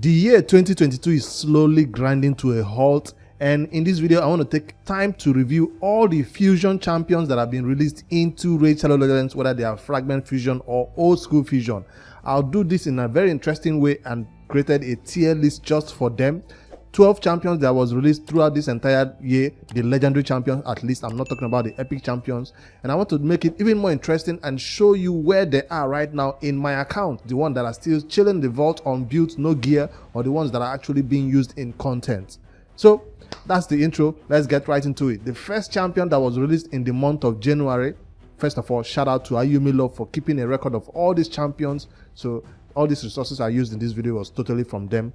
The year 2022 is slowly grinding to a halt, and in this video I want to take time to review all the fusion champions that have been released into Raid Shadow Legends, whether they are fragment fusion or old school fusion. I'll do this in a very interesting way and created a tier list just for them. 12 champions that was released throughout this entire year, the legendary champions at least. I'm not talking about the epic champions, and I want to make it even more interesting and show you where they are right now in my account, the ones that are still chilling in the vault on build, no gear, or the ones that are actually being used in content. So that's the intro. Let's get right into it. The first champion that was released in the month of January, first of all, shout out to Ayumi Love for keeping a record of all these champions. So all these resources I used in this video was totally from them.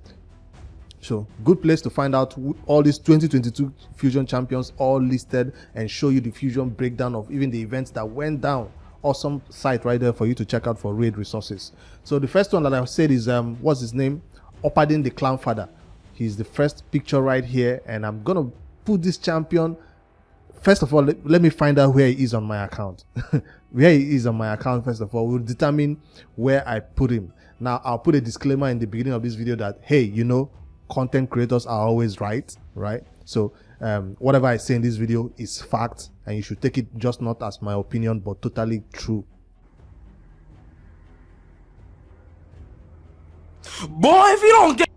So good place to find out all these 2022 fusion champions all listed and show you the fusion breakdown of even the events that went down. Awesome site right there for you to check out for raid resources. So the first one that I've said is what's his name, Opadin the Clownfather. He's the first picture right here, and I'm gonna put this champion. First of all, let me find out where he is on my account. Where he is on my account, first of all, will determine where I put him. Now I'll put a disclaimer in the beginning of this video that, hey, you know, content creators are always right? So whatever I say in this video is fact, and you should take it just not as my opinion but totally true. Boy, if you don't get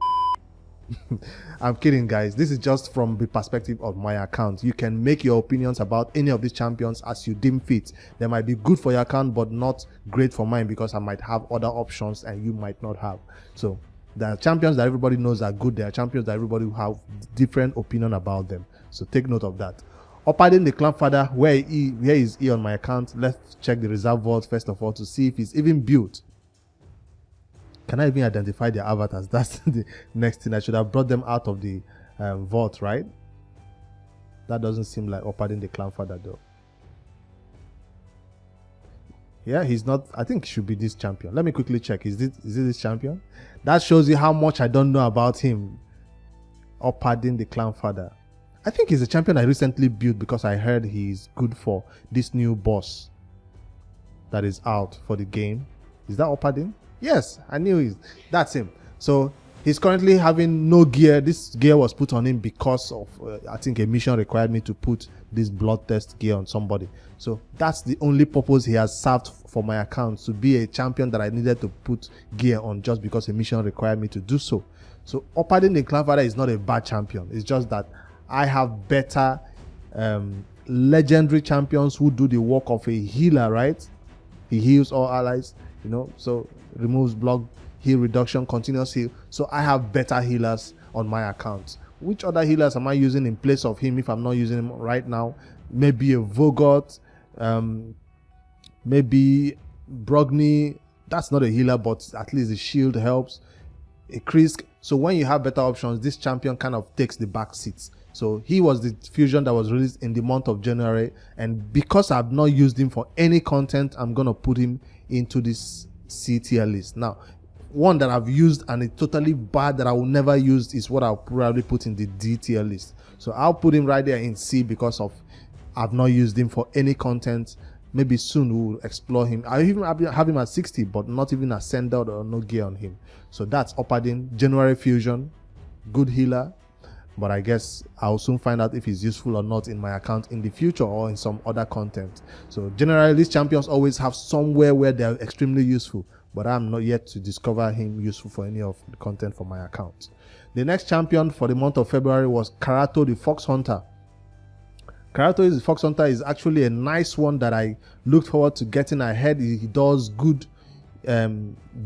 I'm kidding, guys. This is just from the perspective of my account. You can make your opinions about any of these champions as you deem fit. They might be good for your account but not great for mine, because I might have other options and you might not have. So there are champions that everybody knows are good. There are champions that everybody will have different opinion about them. So take note of that. Opadin the Clownfather, where is he on my account? Let's check the reserve vault first of all to see if he's even built. Can I even identify their avatars? That's the next thing. I should have brought them out of the vault, right? That doesn't seem like Opadin the Clownfather though. Yeah, he's not. I think he should be this champion. Let me quickly check. Is it this champion? That shows you how much I don't know about him. Opadin the Clownfather. I think he's a champion I recently built because I heard he's good for this new boss that is out for the game. Is that Opadin? Yes, I knew that's him. So he's currently having no gear. This gear was put on him because of I think a mission required me to put this blood test gear on somebody. So that's the only purpose he has served for my account, to be a champion that I needed to put gear on just because a mission required me to do so. So Opadin the Clownfather is not a bad champion. It's just that I have better legendary champions who do the work of a healer, right? He heals all allies, you know, so removes block, heal reduction, continuous heal. So I have better healers on my account. Which other healers am I using in place of him if I'm not using him right now? Maybe a Vogot, maybe Brogni. That's not a healer, but at least the shield helps. A Krisk. So when you have better options, this champion kind of takes the back seats. So he was the fusion that was released in the month of January, and because I've not used him for any content, I'm gonna put him into this C tier list. Now, one that I've used and it's totally bad that I will never use is what I'll probably put in the D tier list. So I'll put him right there in C because of I've not used him for any content. Maybe soon we'll explore him. I even have him at 60, but not even ascended or no gear on him. So that's Opadin, January fusion, good healer. But I guess I'll soon find out if he's useful or not in my account in the future or in some other content. So generally, these champions always have somewhere where they're extremely useful, but I'm not yet to discover him useful for any of the content for my account. The next champion for the month of February was Karato the Fox Hunter. Karato the Fox Hunter is actually a nice one that I looked forward to getting. I heard he does good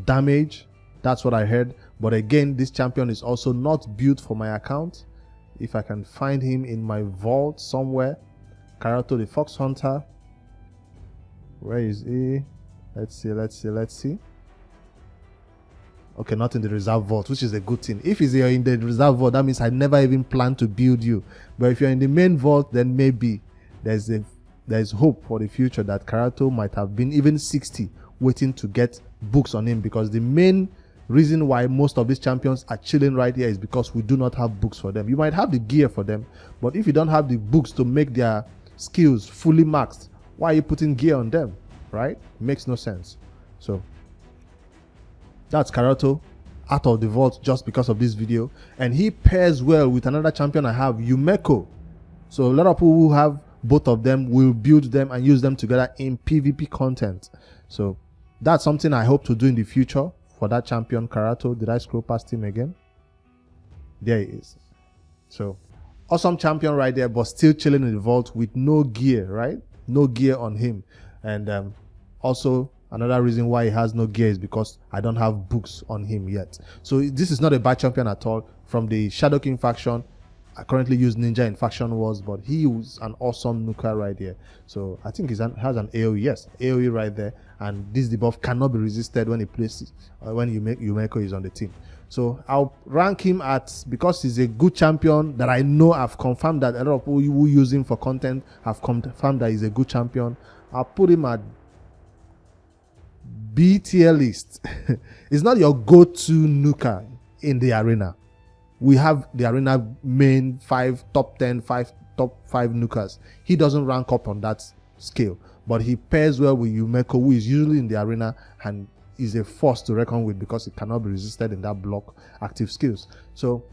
damage. That's what I heard. But again, this champion is also not built for my account. If I can find him in my vault somewhere. Karato the Fox Hunter. Where is he? Let's see. Okay, not in the reserve vault, which is a good thing. If he's in the reserve vault, that means I never even planned to build you. But if you're in the main vault, then maybe there's hope for the future that Karato might have been even 60 waiting to get books on him, because the main reason why most of these champions are chilling right here is because we do not have books for them. You might have the gear for them, but if you don't have the books to make their skills fully maxed, why are you putting gear on them, right? Makes no sense. So that's Karato. out of the vault just because of this video, and he pairs well with another champion I have, Yumeko. So a lot of people who have both of them will build them and use them together in PvP content. So that's something I hope to do in the future for that champion, Karato. Did I scroll past him again? There he is. So awesome champion right there, but still chilling in the vault with no gear, right? No gear on him. And also another reason why he has no gear is because I don't have books on him yet. So this is not a bad champion at all. From the Shadow King faction, I currently use Ninja in Faction Wars, but he was an awesome nuker right here. So I think he has an AoE, yes, AoE right there, and this debuff cannot be resisted when he places when Yumeko is on the team. So I'll rank him at, because he's a good champion that I know I've confirmed that a lot of people who use him for content have confirmed that he's a good champion. I'll put him at B tier list. It's not your go-to nuker in the arena. We have the arena main 5 top 10, 5 top 5 nukers. He doesn't rank up on that scale, but he pairs well with Yumeko, who is usually in the arena and is a force to reckon with because it cannot be resisted in that block active skills. So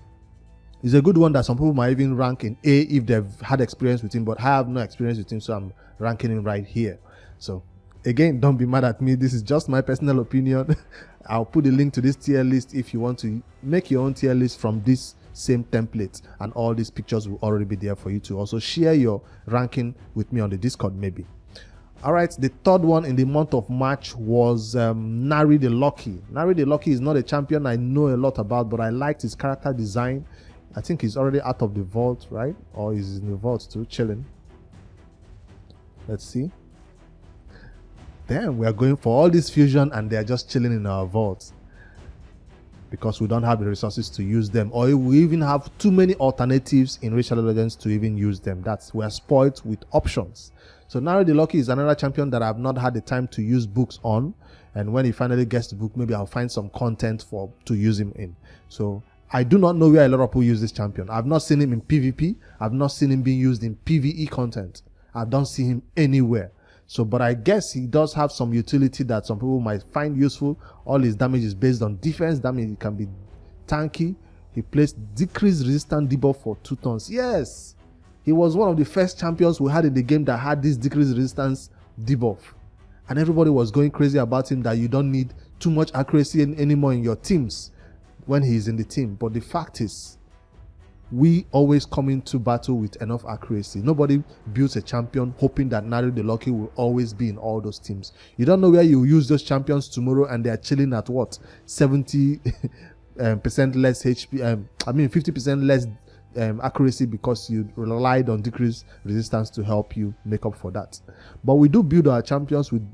he's a good one that some people might even rank in A if they've had experience with him, but I have no experience with him, so I'm ranking him right here. So again, don't be mad at me. This is just my personal opinion. I'll put the link to this tier list if you want to make your own tier list from this same template, and all these pictures will already be there for you to also share your ranking with me on the Discord maybe. All right, the third one in the month of March was Nari the Lucky. Nari the Lucky is not a champion I know a lot about, but I liked his character design. I think he's already out of the vault, right? Or he's in the vault too, chilling. Let's see. Damn, we are going for all this fusion and they're just chilling in our vaults because we don't have the resources to use them, or we even have too many alternatives in Racial Legends to even use them. We're spoiled with options. So Nari the Lucky is another champion that I've not had the time to use books on, and when he finally gets the book, maybe I'll find some content to use him in. So I do not know where a lot of people use this champion. I've not seen him in PvP. I've not seen him being used in PvE content. I don't see him anywhere. So, but I guess he does have some utility that some people might find useful. All his damage is based on defense damage. It can be tanky. He plays decreased resistance debuff for 2 turns. Yes, he was one of the first champions we had in the game that had this decreased resistance debuff, and everybody was going crazy about him that you don't need too much accuracy anymore in your teams when he's in the team. But the fact is, we always come into battle with enough accuracy. Nobody builds a champion hoping that Nari the Lucky will always be in all those teams. You don't know where you use those champions tomorrow and they are chilling at what? 70% less HP, 50% less accuracy because you relied on decreased resistance to help you make up for that. But we do build our champions with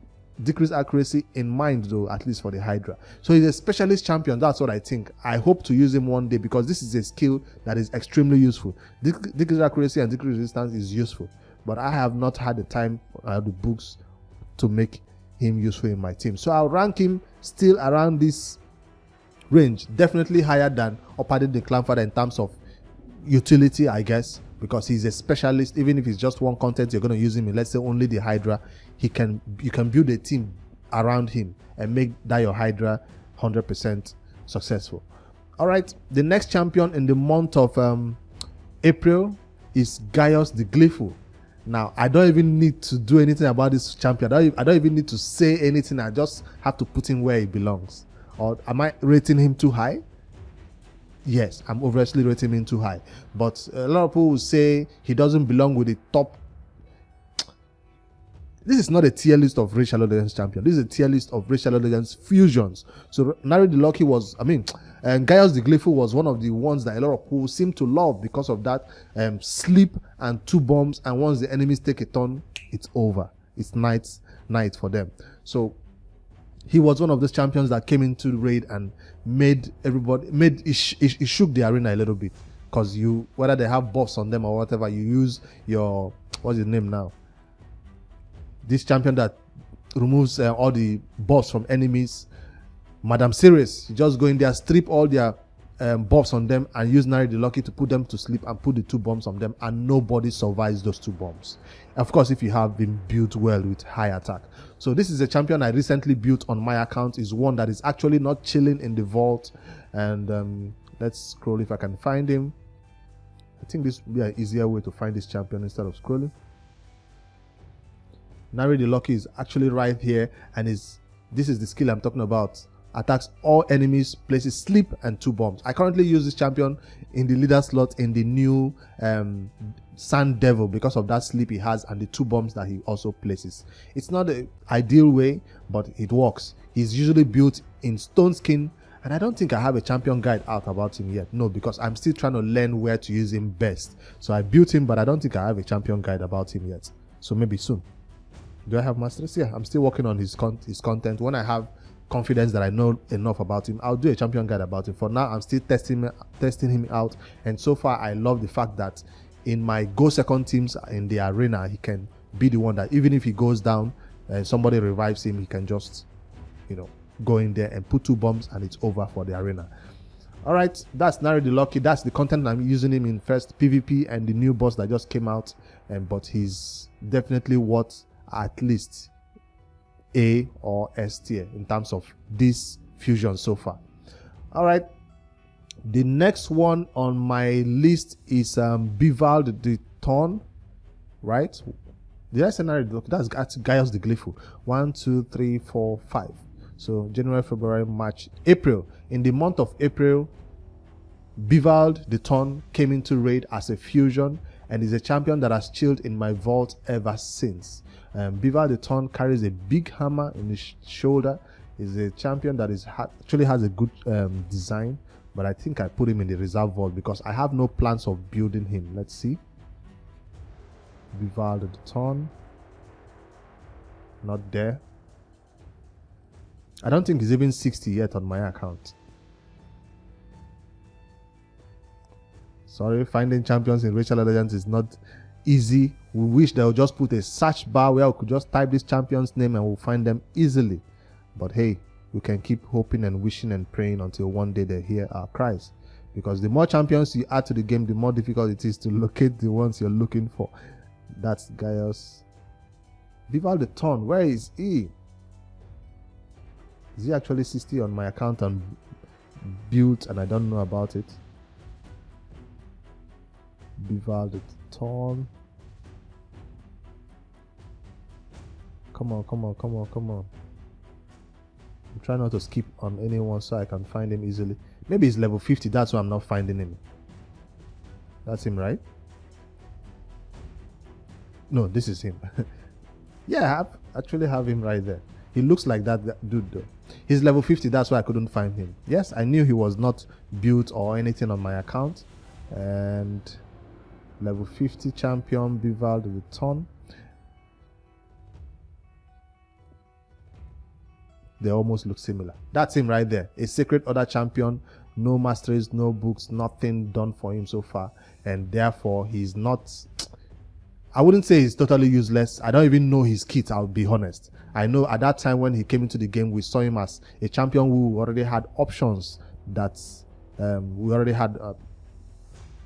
decreased accuracy in mind, though, at least for the Hydra. So he's a specialist champion. That's what I think. I hope to use him one day because this is a skill that is extremely useful. Decreased accuracy and decreased resistance is useful, but I have not had the time or the books to make him useful in my team. So I'll rank him still around this range, definitely higher than Opadi the Theclavada in terms of utility, I guess, because he's a specialist. Even if it's just one content you're going to use him in, let's say only the Hydra, you can build a team around him and make that your Hydra 100% successful. All right, the next champion in the month of April is Gaius the Gleeful. Now, I don't even need to do anything about this champion. I don't even need to say anything. I just have to put him where he belongs. Or am I rating him too high? Yes, I'm obviously rating him too high. But a lot of people will say he doesn't belong with the top. This is not a tier list of Racial Legends champion. This is a tier list of Racial Legends fusions. So Nari the Lucky and Gaius the Gleeful was one of the ones that a lot of people seem to love because of that sleep and 2 bombs, and once the enemies take a turn, it's over. It's night for them. So he was one of those champions that came into the raid and it shook the arena a little bit, because whether they have buffs on them or whatever, you use your, what's his name now? This champion that removes all the buffs from enemies, Madame Series. You just go in there, strip all their buffs on them and use Nari the Lucky to put them to sleep and put the 2 bombs on them, and nobody survives those 2 bombs. Of course, if you have been built well with high attack. So this is a champion I recently built on my account. Is one that is actually not chilling in the vault. And let's scroll if I can find him. I think this will be an easier way to find this champion instead of scrolling. Nari the Lucky is actually right here, and this is the skill I'm talking about. Attacks all enemies, places sleep and 2 bombs. I currently use this champion in the leader slot in the new Sand Devil because of that sleep he has and the 2 bombs that he also places. It's not the ideal way, but it works. He's usually built in stone skin, and I don't think I have a champion guide out about him yet. No, because I'm still trying to learn where to use him best. So I built him, but I don't think I have a champion guide about him yet. So maybe soon. Do I have masteries? Yeah, I'm still working on his content. When I have confidence that I know enough about him, I'll do a champion guide about him. For now, I'm still testing him out, and so far I love the fact that in my go second teams in the arena, he can be the one that even if he goes down and somebody revives him, he can just, go in there and put 2 bombs and it's over for the arena. All right, that's Nari the Lucky. That's the content I'm using him in first PvP and the new boss that just came out, but he's definitely worth at least A or S tier in terms of this fusion so far. All right, the next one on my list is Bivald the Thorn, right? Did I say that's Gaius the Glypho? 1, 2, 3, 4, 5. So January, February, March, April. In the month of April, Bivald the Thorn came into raid as a fusion and is a champion that has chilled in my vault ever since. Bivald the Thorn carries a big hammer in his shoulder. Is a champion that actually has a good design, but I think I put him in the reserve vault because I have no plans of building him. Let's see. Bivald the Thorn. Not there. I don't think he's even 60 yet on my account. Sorry, finding champions in Racial Legends is not easy. We wish they would just put a search bar where we could just type this champion's name and we'll find them easily. But hey, we can keep hoping and wishing and praying until one day they hear our cries. Because the more champions you add to the game, the more difficult it is to locate the ones you're looking for. That's Gaius. Bivald the Thorn, where is he? Is he actually 60 on my account and built and I don't know about it? Bivald the Thorn. Come on, come on, come on, come on. I'm trying not to skip on anyone so I can find him easily. Maybe he's level 50, that's why I'm not finding him. That's him, right? No, this is him. Yeah, I actually have him right there. He looks like that dude though. He's level 50, that's why I couldn't find him. Yes, I knew he was not built or anything on my account. And level 50 champion Bivald the Thorn. They almost look similar. That's him right there. A Sacred Order champion. No masteries, no books, nothing done for him so far. And therefore, he's not... I wouldn't say he's totally useless. I don't even know his kit, I'll be honest. I know at that time when he came into the game, we saw him as a champion who already had options that we already had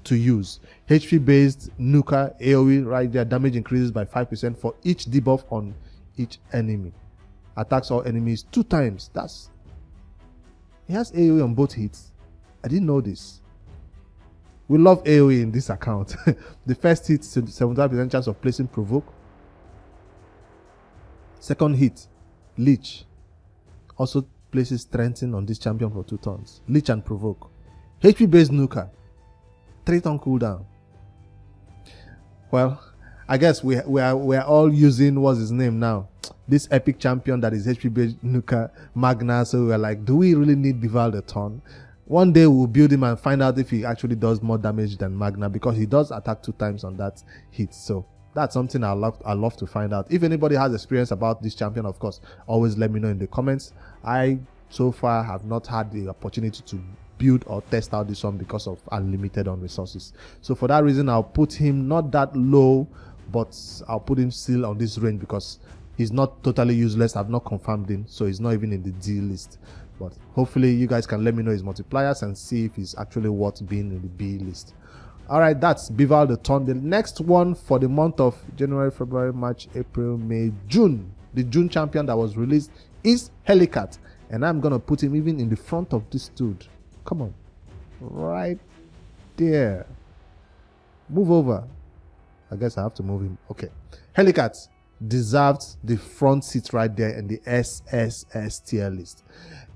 to use. HP based Nuka AoE right there. Damage increases by 5% for each debuff on each enemy. Attacks all enemies 2 times. He has AoE on both hits. I didn't know this. We love AoE in this account. The first hit, 75% chance of placing provoke. Second hit, leech. Also places strengthen on this champion for 2 turns. Leech and provoke. HP based Nuka. 3-turn cooldown. Well, I guess we're all using what's his name now. This epic champion that is HP based Nuka Magna. So we're like, do we really need Bivald the Thorn? One day we'll build him and find out if he actually does more damage than Magna, because he does attack 2 times on that hit. So that's something I love to find out. If anybody has experience about this champion, of course, always let me know in the comments. I so far have not had the opportunity to build or test out this one because of unlimited on resources. So for that reason, I'll put him not that low, but I'll put him still on this range because he's not totally useless. I've not confirmed him, so he's not even in the D list. But hopefully you guys can let me know his multipliers and see if he's actually worth being in the B list. Alright, that's Bival the Ton. The next one for the month of January, February, March, April, May, June. The June champion that was released is Helicat. And I'm going to put him even in the front of this dude. Come on. Right there. Move over. I guess I have to move him. Okay. Helicat deserved the front seat right there in the SSS tier list.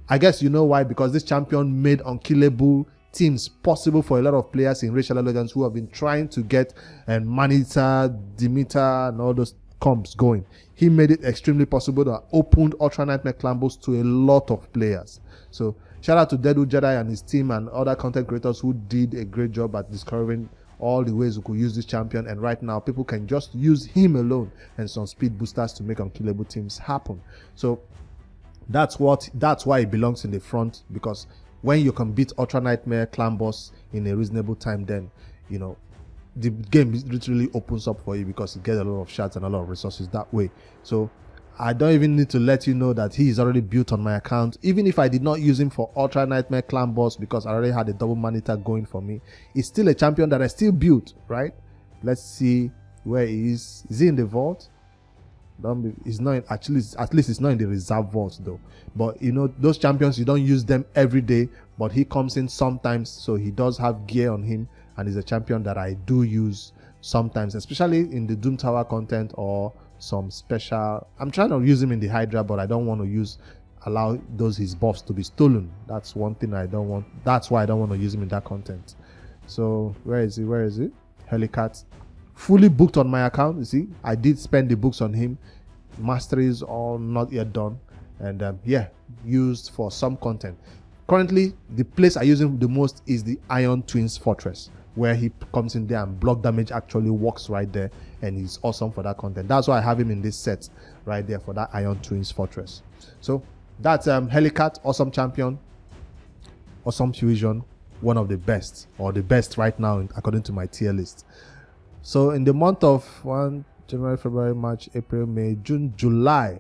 I guess you know why, because this champion made unkillable teams possible for a lot of players in Racial Legends who have been trying to get Manita, Demeter, and all those comps going. He made it extremely possible that opened Ultra Nightmare Clambos to a lot of players. So shout out to Dedu Jedi and his team and other content creators who did a great job at discovering all the ways we could use this champion, and right now people can just use him alone and some speed boosters to make unkillable teams happen. So that's why it belongs in the front, because when you can beat Ultra Nightmare Clan Boss in a reasonable time, then you know the game literally opens up for you, because you get a lot of shots and a lot of resources that way. So I don't even need to let you know that he is already built on my account. Even if I did not use him for Ultra Nightmare Clan Boss because I already had a double Manita going for me, it's still a champion that I still built, right? Let's see where he is. Is he in the vault? He's not at least it's not in the reserve vault though. But you know, those champions, you don't use them every day, but he comes in sometimes, so he does have gear on him, and is a champion that I do use sometimes, especially in the Doom Tower content or some special. I'm trying to use him in the Hydra, but I don't want to allow his buffs to be stolen. That's one thing I don't want. That's why I don't want to use him in that content. So where is he? Helicat, fully booked on my account. You see, I did spend the books on him. Masteries all not yet done, and yeah, used for some content. Currently, the place I use him the most is the Iron Twins Fortress, where he comes in there and block damage actually works right there, and he's awesome for that content. That's why I have him in this set right there for that Iron Twins Fortress. So that's Helicat, awesome champion, awesome fusion, one of the best, or the best right now according to my tier list. So in the month of January, February, March, April, May, June, July.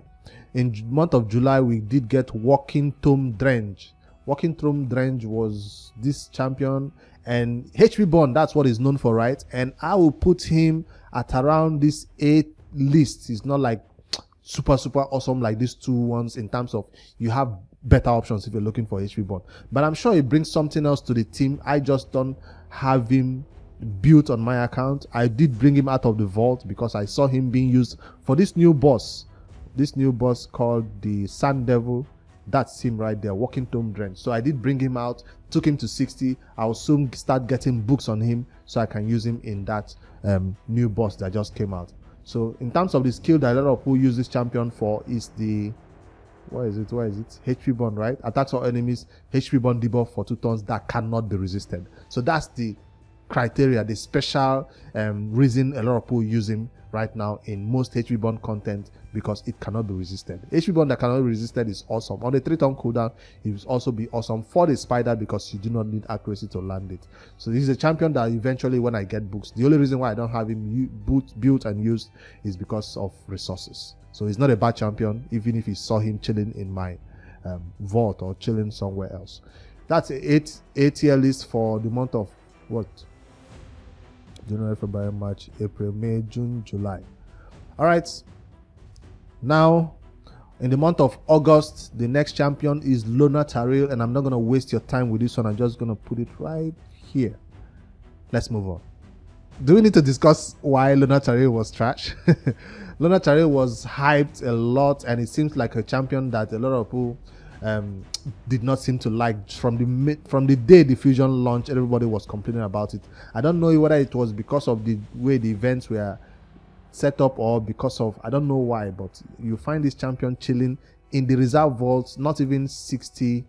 In the month of July, we did get Walking Tomb Drench. Walking Tomb Drench was this champion, and HP Bond, that's what he's known for, right? And I will put him at around this 8th list. He's not like super awesome like these two ones in terms of you have better options if you're looking for HP Bond. But I'm sure he brings something else to the team. I just don't have him built on my account. I did bring him out of the vault because I saw him being used for this new boss called the Sand Devil. That's him right there, Walking Tomb Drench. So I did bring him out, took him to 60. I'll soon start getting books on him so I can use him in that new boss that just came out. So in terms of the skill that a lot of people use this champion for is the where is it? HP Bond, right? Attacks all enemies, HP Bond debuff for 2 turns that cannot be resisted. So that's the criteria, the special reason a lot of people use him right now in most HP Bond content, because it cannot be resisted. HP Bond that cannot be resisted is awesome. On the 3-turn cooldown, it will also be awesome for the spider because you do not need accuracy to land it. So this is a champion that eventually, when I get books, the only reason why I don't have him built and used is because of resources. So he's not a bad champion, even if you saw him chilling in my vault or chilling somewhere else. That's a 8-tier list for the month of what? January, February, March, April, May, June, July. All right. Now, in the month of August, the next champion is Lona Taril, and I'm not going to waste your time with this one. I'm just going to put it right here. Let's move on. Do we need to discuss why Lona Taril was trash? Lona Taril was hyped a lot, and it seems like a champion that a lot of people did not seem to like. From the day the fusion launched, everybody was complaining about it. I don't know whether it was because of the way the events were set up or because of, I don't know why, but you find this champion chilling in the reserve vaults, not even 60,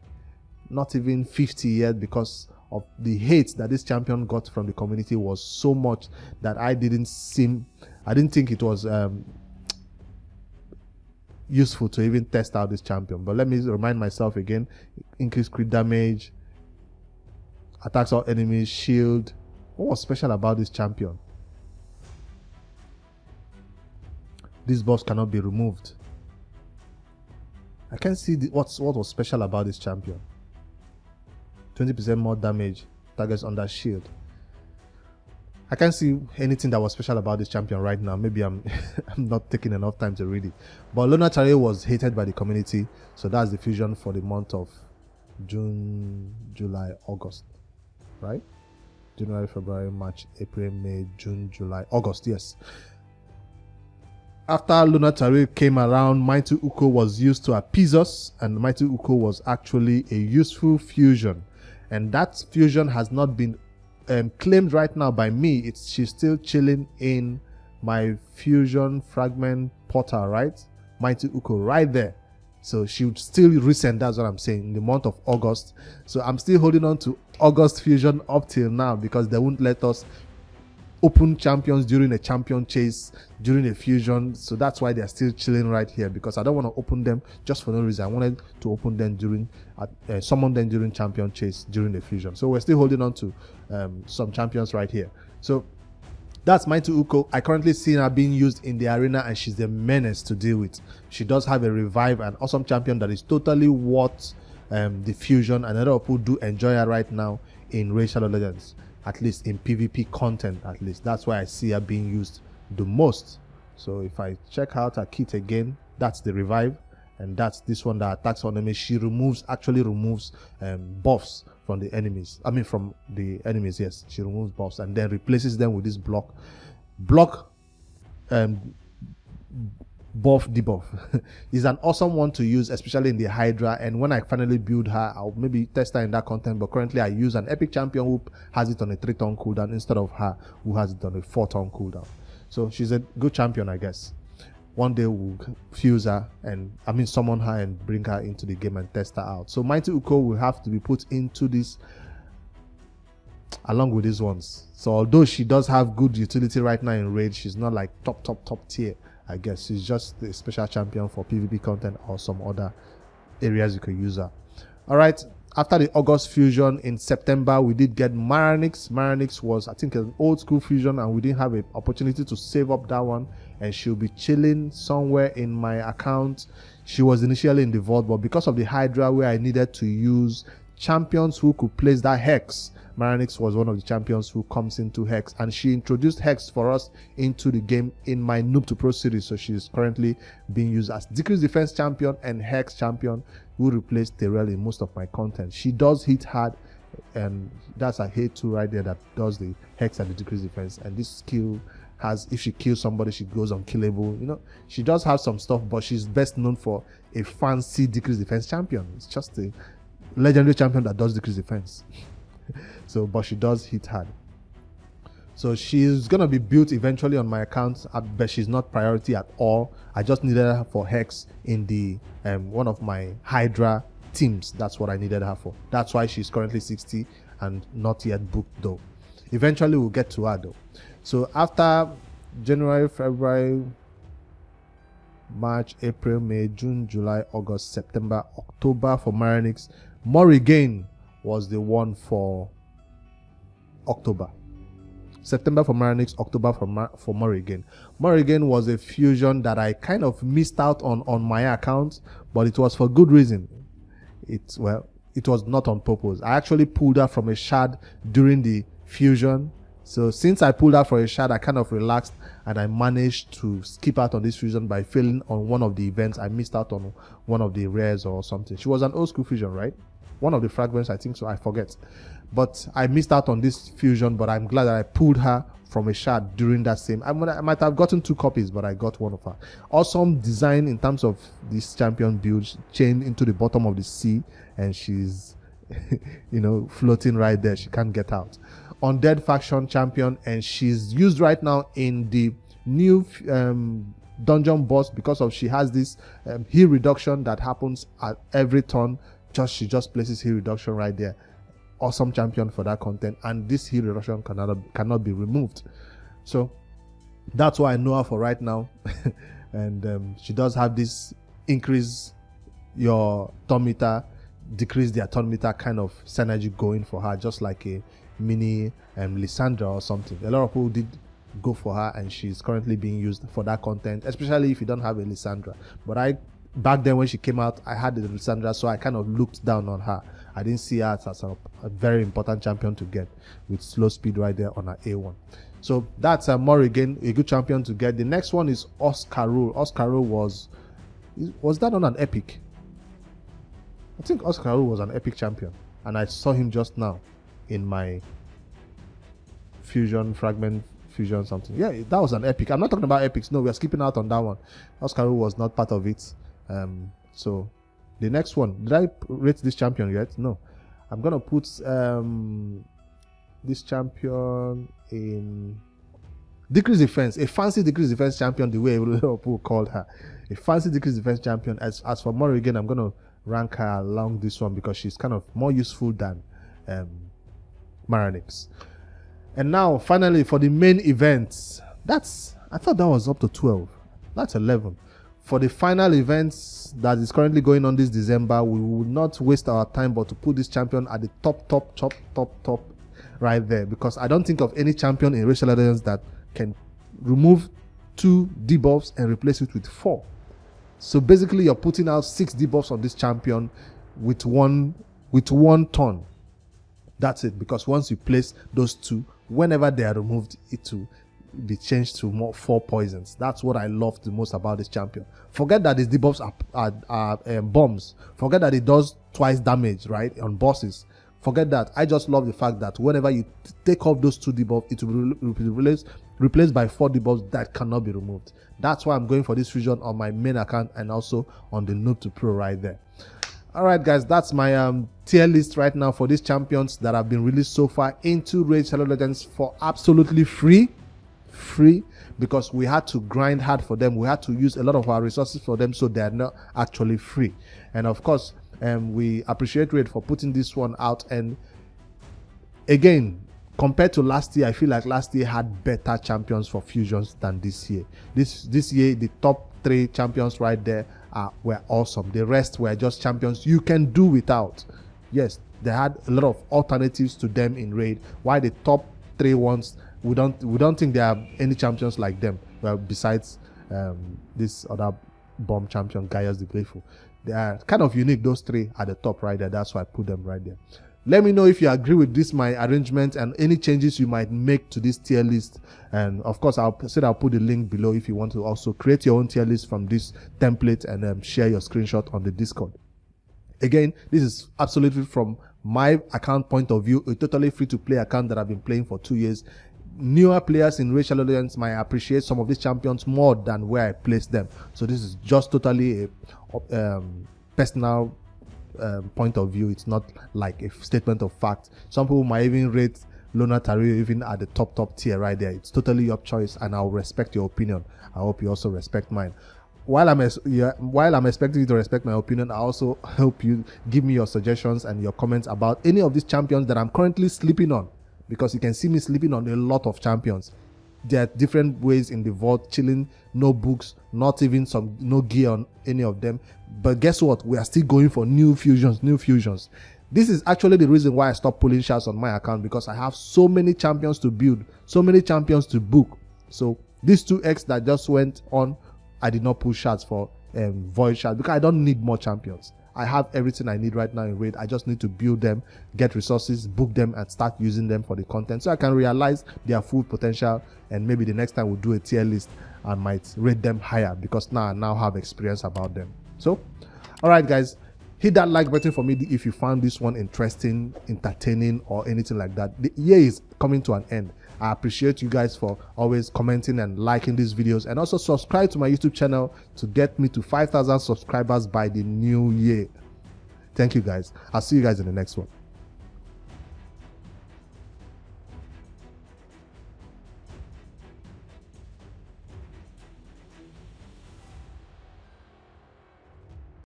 not even 50 yet, because of the hate that this champion got from the community was so much that I didn't think it was useful to even test out this champion. But let me remind myself again: increased crit damage, attacks all enemies, shield. What was special about this champion? This buff cannot be removed. I can't see what was special about this champion. 20% more damage, targets under shield. I can't see anything that was special about this champion right now. Maybe I'm I'm not taking enough time to read it. But Luna Chare was hated by the community, so that's the fusion for the month of June, July, August, right? January, February, March, April, May, June, July, August. Yes. After Luna Chare came around, Mighty Uko was used to appease us, and Mighty Uko was actually a useful fusion, and that fusion has not been claimed right now by me. She's still chilling in my fusion fragment portal, right? Mighty Uko right there. So she would still resend, that's what I'm saying, in the month of August. So I'm still holding on to August fusion up till now because they won't let us open champions during a champion chase, during a fusion. So that's why they're still chilling right here, because I don't want to open them just for no reason. I wanted to open them during summon them during champion chase, during the fusion. So we're still holding on to some champions right here. So that's Mighty Uko. I currently see her being used in the arena, and she's a menace to deal with. She does have a revive, an awesome champion that is totally worth the fusion, and a lot of people do enjoy her right now in Raid Shadow Legends, at least in PvP content. At least that's why I see her being used the most. So if I check out her kit again, that's the revive, and that's this one that attacks on enemies. She actually removes buffs from the enemies. I mean, from the enemies, yes. She removes buffs and then replaces them with this block buff debuff. Is an awesome one to use, especially in the Hydra. And when I finally build her, I'll maybe test her in that content. But currently I use an epic champion who has it on a 3-turn cooldown instead of her who has it on a 4-turn cooldown. So she's a good champion, I guess. One day we'll fuse her, and I mean summon her and bring her into the game and test her out. So Mighty Uko will have to be put into this along with these ones. So although she does have good utility right now in Raid, she's not like top tier, I guess. She's just a special champion for PvP content or some other areas you could use her. All right. After the August fusion in September, we did get Maranix. Maranix was, I think, an old school fusion, and we didn't have an opportunity to save up that one, and she'll be chilling somewhere in my account. She was initially in the vault, but because of the Hydra where I needed to use champions who could place that Hex, Maranix was one of the champions who comes into Hex, and she introduced Hex for us into the game in my Noob to Pro series. So she is currently being used as Decrease Defense champion and Hex champion, who replaced Terrell in most of my content. She does hit hard, and that's a hit 2 right there that does the Hex and the Decrease Defense. And this skill has, if she kills somebody, she goes unkillable. You know, she does have some stuff, but she's best known for a fancy Decrease Defense champion. It's just a legendary champion that does Decrease Defense. So, but she does hit hard. So she's gonna be built eventually on my account, but she's not priority at all. I just needed her for Hex in the one of my Hydra teams. That's what I needed her for. That's why she's currently 60 and not yet booked though. Eventually we'll get to her though. So after January, February, March, April, May, June, July, August, September, October for Maranix, Morrigan was the one for October. September for Maranix, October for Morrigan. Morrigan was a fusion that I kind of missed out on my account, but it was for good reason. It was not on purpose. I actually pulled her from a shard during the fusion. So since I pulled her for a shard, I kind of relaxed, and I managed to skip out on this fusion by failing on one of the events. I missed out on one of the rares or something. She was an old school fusion, right? One of the fragments, I think so, I forget. But I missed out on this fusion, but I'm glad that I pulled her from a shard during that same. I might have gotten 2 copies, but I got one of her. Awesome design in terms of this champion build, chained into the bottom of the sea, and she's you know, floating right there. She can't get out. Undead faction champion, and she's used right now in the new dungeon boss because of she has this heal reduction that happens at every turn. She just places heal reduction right there. Awesome champion for that content, and this heal reduction cannot be removed. So that's why I know her for right now. And she does have this increase your turn meter, decrease their turn meter kind of synergy going for her, just like a mini Lysandra or something. A lot of people did go for her, and she's currently being used for that content, especially if you don't have a Lysandra. But I back then when she came out, I had the Lysandra, so I kind of looked down on her. I didn't see her as a very important champion to get with slow speed right there on her A1. So that's Amore again, a good champion to get. The next one is Oscar. Oscar was that on an epic? I think Oscar was an epic champion, and I saw him just now in my fragment fusion something. Yeah, that was an epic. I'm not talking about epics. No, we are skipping out on that one. Oscar was not part of it. So the next one, did I rate this champion yet? No. I'm gonna put this champion in decrease defense, a fancy decrease defense champion, the way a lot of people called her, a fancy decrease defense champion. As for Amore again, I'm gonna rank her along this one because she's kind of more useful than Maranix. And now finally for the main events, I thought that was up to 12. That's 11. For the final events that is currently going on this December, we will not waste our time but to put this champion at the top right there, because I don't think of any champion in Racial Legends that can remove 2 debuffs and replace it with 4. So basically you're putting out 6 debuffs on this champion with one turn. That's it, because once you place those 2, whenever they are removed, it will be changed to 4 poisons. That's what I love the most about this champion. Forget that these debuffs are bombs. Forget that it does twice damage, right, on bosses. Forget that. I just love the fact that whenever you take off those 2 debuffs, it will be replaced by 4 debuffs that cannot be removed. That's why I'm going for this fusion on my main account and also on the Noob to Pro right there. Alright guys, that's my tier list right now for these champions that have been released so far into Raid Shadow Legends for absolutely free, because we had to grind hard for them. We had to use a lot of our resources for them, so they are not actually free. And of course, we appreciate Raid for putting this one out. And again, compared to last year, I feel like last year had better champions for fusions than this year. This year, the top 3 champions right there were awesome. The rest were just champions you can do without. Yes, they had a lot of alternatives to them in Raid. Why the top 3 ones, we don't think there are any champions like them. Well, besides this other bomb champion, Gaius the Grateful. They are kind of unique. Those 3 at the top right there. That's why I put them right there. Let me know if you agree with this, my arrangement, and any changes you might make to this tier list. And of course, I'll put the link below if you want to also create your own tier list from this template and share your screenshot on the Discord. Again, this is absolutely from my account point of view, a totally free-to-play account that I've been playing for 2 years. Newer players in Racial Legends might appreciate some of these champions more than where I place them. So this is just totally a personal point of view. It's not like a statement of fact. Some people might even rate Lona Tario even at the top tier right there. It's totally your choice, and I'll respect your opinion. I hope you also respect mine. While I'm expecting you to respect my opinion, I also hope you give me your suggestions and your comments about any of these champions that I'm currently sleeping on, because you can see me sleeping on a lot of champions. There are different ways in the vault, chilling, no books, not even no gear on any of them. But guess what? We are still going for new fusions. This is actually the reason why I stopped pulling shards on my account, because I have so many champions to build, so many champions to book. So these 2x that just went on, I did not pull shards for void shards, because I don't need more champions. I have everything I need right now in Raid. I just need to build them, get resources, book them, and start using them for the content, so I can realize their full potential. And maybe the next time we'll do a tier list, I might rate them higher, because now I now have experience about them. So, alright guys, hit that like button for me if you found this one interesting, entertaining, or anything like that. The year is coming to an end. I appreciate you guys for always commenting and liking these videos, and also subscribe to my YouTube channel to get me to 5,000 subscribers by the new year. Thank you guys. I'll see you guys in the next one.